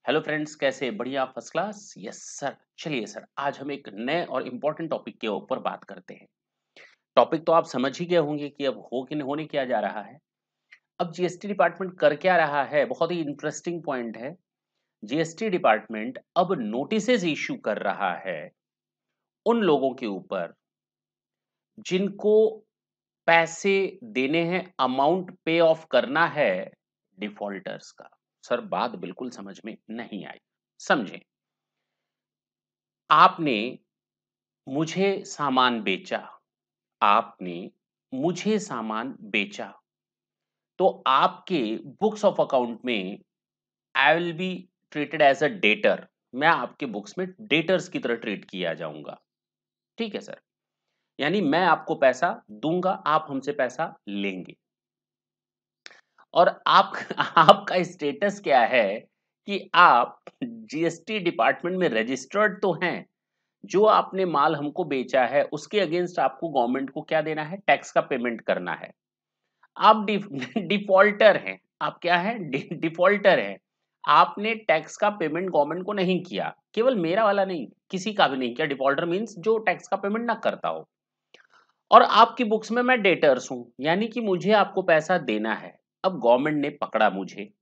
Hello friends, कैसे? बढ़िया, first class. Yes sir. चलिए सर, आज हम एक नए और इम्पोर्टेंट टॉपिक के ऊपर बात करते हैं। टॉपिक तो आप समझ ही गए होंगे कि अब हो कि होने क्या जा रहा है। अब जीएसटी डिपार्टमेंट कर क्या रहा है, बहुत ही इंटरेस्टिंग पॉइंट है। जीएसटी डिपार्टमेंट अब नोटिसेज इशू कर रहा है उन लोगों के ऊपर जिनको पैसे देने हैं, अमाउंट पे ऑफ करना है डिफॉल्टर्स का। सर, बात बिल्कुल समझ में नहीं आई। समझें। आपने मुझे सामान बेचा, आपने मुझे सामान बेचा, तो आपके बुक्स ऑफ अकाउंट में I will be treated as a debtor. मैं आपके बुक्स में डेटर्स की तरह ट्रीट किया जाऊँगा। ठीक है सर? यानी मैं आपको पैसा दूँगा, आप हमसे पैसा लेंगे और आप आपका स्टेटस क्या है कि आप जीएसटी डिपार्टमेंट में रजिस्टर्ड तो हैं, जो आपने माल हमको बेचा है, उसके अगेंस्ट आपको गवर्नमेंट को क्या देना है? टैक्स का पेमेंट करना है। आप डिफ़ॉल्टर हैं। आप क्या हैं? डिफ़ॉल्टर हैं। आपने टैक्स का पेमेंट गवर्नमेंट को नहीं किया। केवल मेरा वाला नहीं, किसी का भी नहीं किया। डिफ़ॉल्टर मीन्स जो टैक्स का पेमेंट ना करता हो। और आपकी बुक्स में मैं डेटर्स हूँ, यानी कि मुझे आपको पैसा देना है। अब गवर्नमेंट ने पकड़ा मुझे।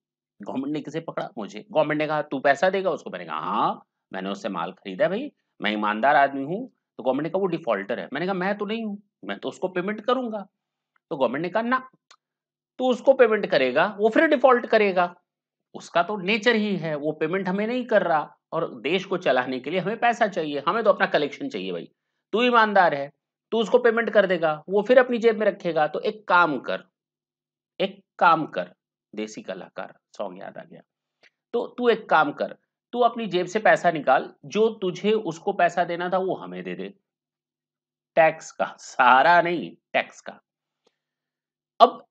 गवर्नमेंट ने किसे पकड़ा? मुझे। गवर्नमेंट ने कहा, "तू पैसा देगा उसको?" मैंने कहा, "हाँ, मैंने उससे माल खरीदा है भई, मैं ईमानदार आदमी हूँ।" तो गवर्नमेंट ने कहा, "वो डिफ़ॉल्टर है।" मैंने कहा, "मैं तो नहीं हूँ, मैं तो उसको पेमेंट करूँगा।" तो गवर्नमेंट ने कहा, "ना, तू उसको पेमेंट करेगा, वो फिर डिफ़ॉल्ट करेगा। उसका तो नेचर ही है, वो पेमेंट हमें नहीं कर रहा और देश को चलाने के लिए हमें पैसा चाहिए, हमें तो अपना कलेक्शन चाहिए भई। तू ईमानदार है, तू उसको पेमेंट कर देगा, वो फिर अपनी जेब में रखेगा, तो एक काम कर।" देसी कलाकार सॉन्ग याद आ गया। तो तू एक काम कर, तू अपनी जेब से पैसा निकाल, जो तुझे उसको पैसा देना था वो हमें दे दे। टैक्स का, सारा नहीं, टैक्स का। अब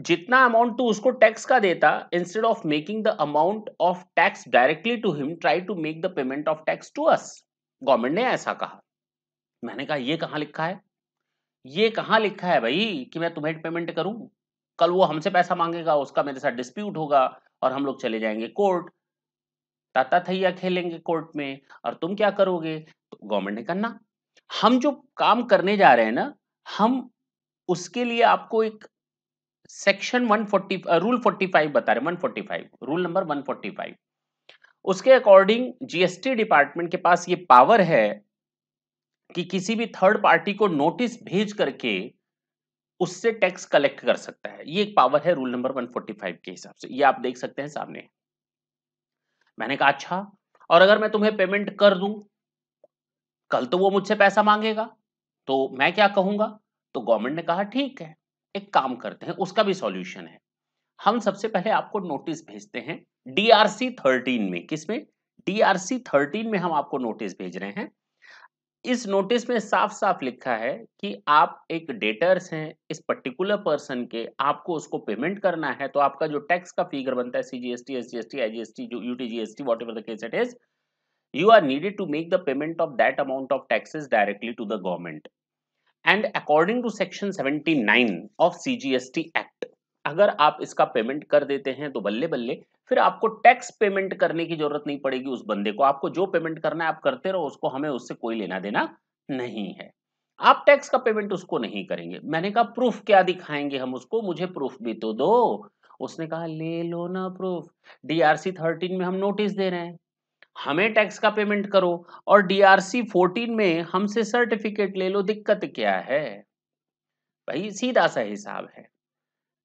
जितना अमाउंट तू उसको टैक्स का देता, instead of making the amount of tax directly to him, try to make the payment of tax to us. Government ने ऐसा कहा। मैंने कहा, ये कहाँ लिखा है? ये कहाँ लिखा है भाई कि मैं तुम्हें पेमेंट करूं? कल वो हमसे पैसा मांगेगा, उसका मेरे साथ डिस्प्यूट होगा और हम लोग चले जाएंगे कोर्ट। ताता थैया खेलेंगे कोर्ट में। और तुम क्या करोगे? तो गवर्नमेंट ने कहा, ना, हम जो काम करने जा रहे हैं ना, हम उसके लिए आपको एक सेक्शन 140, रूल 45 बता रहे, 145, रूल नंबर 145। उसके अकॉर्डिंग जीएसटी डिपार्टमेंट के पास ये पावर है कि किसी भी थर्ड पार्टी को नोटिस भेज करके उससे टैक्स कलेक्ट कर सकता है। ये एक पावर है रूल नंबर 145 के हिसाब से। ये आप देख सकते हैं सामने। मैंने कहा, अच्छा, और अगर मैं तुम्हें पेमेंट कर दूं, कल तो वो मुझसे पैसा मांगेगा, तो मैं क्या कहूंगा? तो गवर्नमेंट ने कहा, ठीक है, एक काम करते हैं, उसका भी सॉल्यूशन है। हम सबसे पहले आपको नोटिस भेजते हैं डीआरसी 13 में। किसमें? डीआरसी 13 में हम आपको नोटिस भेज रहे हैं। इस नोटिस में साफ-साफ लिखा है कि आप एक डेटर्स हैं, इस पर्टिकुलर पर्सन के, आपको उसको पेमेंट करना है, तो आपका जो टैक्स का फिगर बनता है, सीजीएसटी, एसजीएसटी, आईजीएसटी, जो UTGST, whatever the case it is, you are needed to make the payment of that amount of taxes directly to the government, and according to section 79 of CGST Act, अगर आप इसका payment कर देते हैं तो बल्ले बल्ले, फिर आपको टैक्स पेमेंट करने की जरूरत नहीं पड़ेगी। उस बंदे को, आपको जो पेमेंट करना है आप करते रहो, उसको, हमें उससे कोई लेना देना नहीं है। आप टैक्स का पेमेंट उसको नहीं करेंगे। मैंने कहा, प्रूफ क्या दिखाएंगे हम उसको? मुझे प्रूफ भी तो दो। उसने कहा, ले लो ना प्रूफ, डीआरसी 13 में हम नोटिस दे रहे हैं, हमें टैक्स का पेमेंट करो, और डीआरसी 14 में हमसे सर्टिफिकेट ले लो, दिक्कत क्या है? भाई सीधा सा हिसाब है।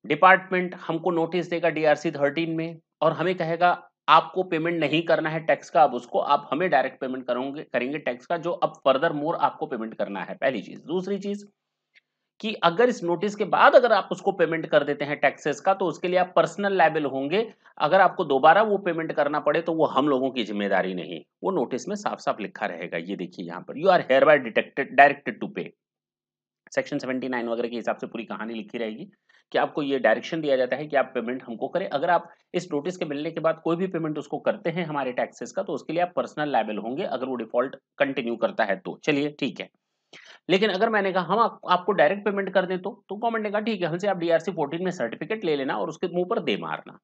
डिपार्टमेंट हमको नोटिस देगा डीआरसी 13 में और हमें कहेगा, आपको पेमेंट नहीं करना है टैक्स का, अब उसको आप हमें डायरेक्ट पेमेंट करोगे, करेंगे टैक्स का, जो अब फर्दर मोर आपको पेमेंट करना है। पहली चीज। दूसरी चीज कि अगर इस नोटिस के बाद अगर आप उसको पेमेंट कर देते हैं टैक्सेस का, तो उसके लिए आप पर्सनल लायबल होंगे। अगर आपको दोबारा वो पेमेंट करना पड़े तो वो हम लोगों की जिम्मेदारी नहीं। वो नोटिस में साफ साफ लिखा रहेगा। ये देखिए यहाँ पर, you are hereby detected directed to pay. Section 79 वगैरह के हिसाब से पूरी कहानी लिखी रहेगी कि आपको ये डायरेक्शन दिया जाता है कि आप पेमेंट हमको करें। अगर आप इस नोटिस के मिलने के बाद कोई भी पेमेंट उसको करते हैं हमारे टैक्सेस का, तो उसके लिए आप पर्सनल लायबल होंगे, अगर वो डिफॉल्ट कंटिन्यू करता है तो। चलिए ठीक है। लेकिन अगर मैंने कहा हम आपको डायरेक्ट पेमेंट कर दें, तो गवर्नमेंट ने कहा, ठीक है, हमसे आप डीआरसी 14 में सर्टिफिकेट ले लेना और उसके मुंह पर दे मारना,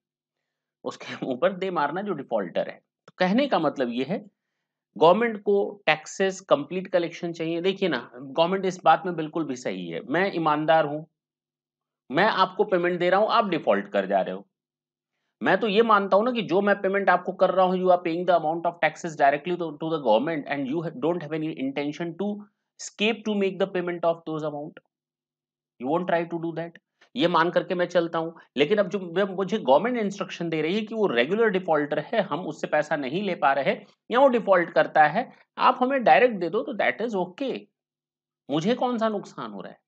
उसके मुंह पर दे मारना जो डिफॉल्टर है। कहने का मतलब ये है, गवर्नमेंट को टैक्सेस कंप्लीट कलेक्शन चाहिए। देखिए ना, गवर्नमेंट इस बात में बिल्कुल भी सही है। मैं ईमानदार हूँ, मैं आपको पेमेंट दे रहा हूँ, आप डिफ़ॉल्ट कर जा रहे हो। मैं तो ये मानता हूँ ना कि जो मैं पेमेंट आपको कर रहा हूँ, you are paying the amount of taxes directly to the government and you don't have any intention to escape to make the payment of those amount. You won't try to do that. ये मान करके मैं चलता हूँ। लेकिन अब जब मुझे गवर्नमेंट इंस्ट्रक्शन दे रही है कि वो रेगुलर डिफ़ॉल्टर है, हम उससे पैसा नहीं ले पा रहे या वो डिफ़ॉल्ट करता है, आप हमें डायरेक्ट दे दो तो दैट इज़ ओके। मुझे कौन-सा नुकसान हो रहा है?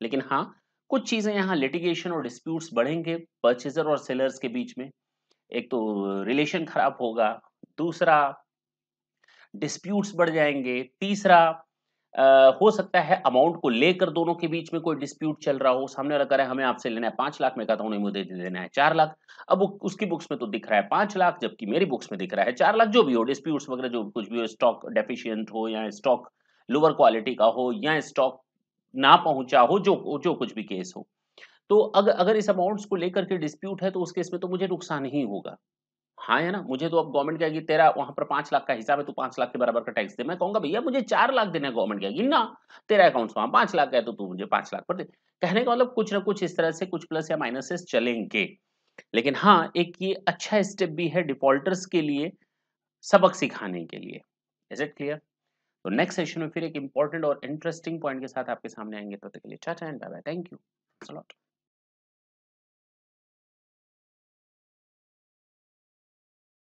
लेकिन हाँ, कुछ चीज़ें यहाँ लिटिगेशन और डिस्प्यूट्स बढ़ेंगे परचेज़र और सेलर्स के बीच में। एक तो रिलेशन खराब होगा, दूसरा डिस्प्यूट्स बढ़ जाएँगे, तीसरा हो सकता है अमाउंट को लेकर दोनों के बीच में कोई डिस्प्यूट चल रहा हो, सामने वाला कह रहा है हमें आपसे लेना है 5 लाख, मैं कहता हूँ नहीं मुझे लेना है 4 लाख। अब वो उसकी बुक्स में तो दिख रहा है 5 लाख जबकि मेरी बुक्स में दिख रहा है 4 लाख, जो भी हो डिस्प्यूट्स वगैरह जो कुछ भी हो, स्टॉक डेफिशिएंट हो या स्टॉक लोअर क्वालिटी का हो या स्टॉक ना पहुँचा हो, जो जो कुछ भी केस हो। तो अगर इस अमाउंट्स को लेकर के डिस्प्यूट है तो उस केस में तो मुझे नुकसान ही होगा। हाँ, है ना? मुझे तो अब गवर्नमेंट कहेगी तेरा वहाँ पर 5 लाख का हिसाब है, तू 5 लाख के बराबर का टैक्स दे। मैं कहूँगा भैया मुझे 4 लाख देना है, गवर्नमेंट कहेगी ना, तेरा अकाउंट्स वहाँ 5 लाख का है तो तू मुझे 5 लाख पर दे। कहने का मतलब कुछ न कुछ इस तरह से कुछ प्लस या माइनसेस चलेंगे। लेकिन हाँ, एक ये अच्छा स्टेप भी है डिफ़ॉल्टर्स के लिए सबक सिखाने के लिए। Is it clear? तो नेक्स्ट सेशन में फिर एक इम्पोर्टेंट और इंटरेस्टिंग पॉइंट के साथ आपके सामने आएँगे। तब तक के लिए tata and bye bye. Thank you. Thanks a lot.